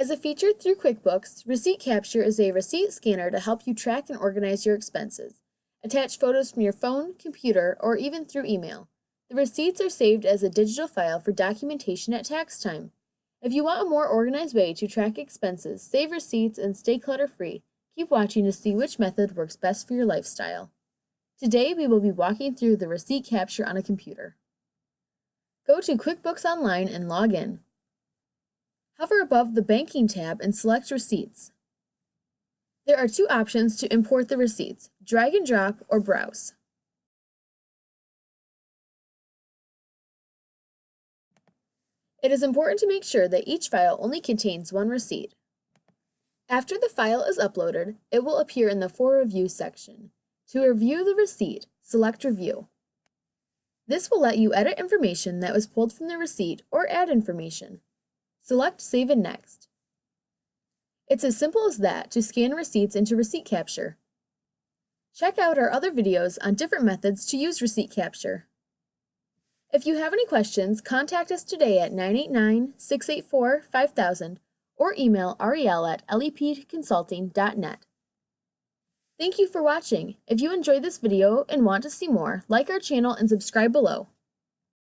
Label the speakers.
Speaker 1: As a feature through QuickBooks, Receipt Capture is a receipt scanner to help you track and organize your expenses. Attach photos from your phone, computer, or even through email. The receipts are saved as a digital file for documentation at tax time. If you want a more organized way to track expenses, save receipts, and stay clutter-free, keep watching to see which method works best for your lifestyle. Today, we will be walking through the receipt capture on a computer. Go to QuickBooks Online and log in. Hover above the Banking tab and select Receipts. There are two options to import the receipts: drag and drop or browse. It is important to make sure that each file only contains one receipt. After the file is uploaded, it will appear in the For Review section. To review the receipt, select Review. This will let you edit information that was pulled from the receipt or add information. Select Save and Next. It's as simple as that to scan receipts into Receipt Capture. Check out our other videos on different methods to use Receipt Capture. If you have any questions, contact us today at 989-684-5000 or email ariel@lepconsulting.net. Thank you for watching. If you enjoyed this video and want to see more, like our channel and subscribe below.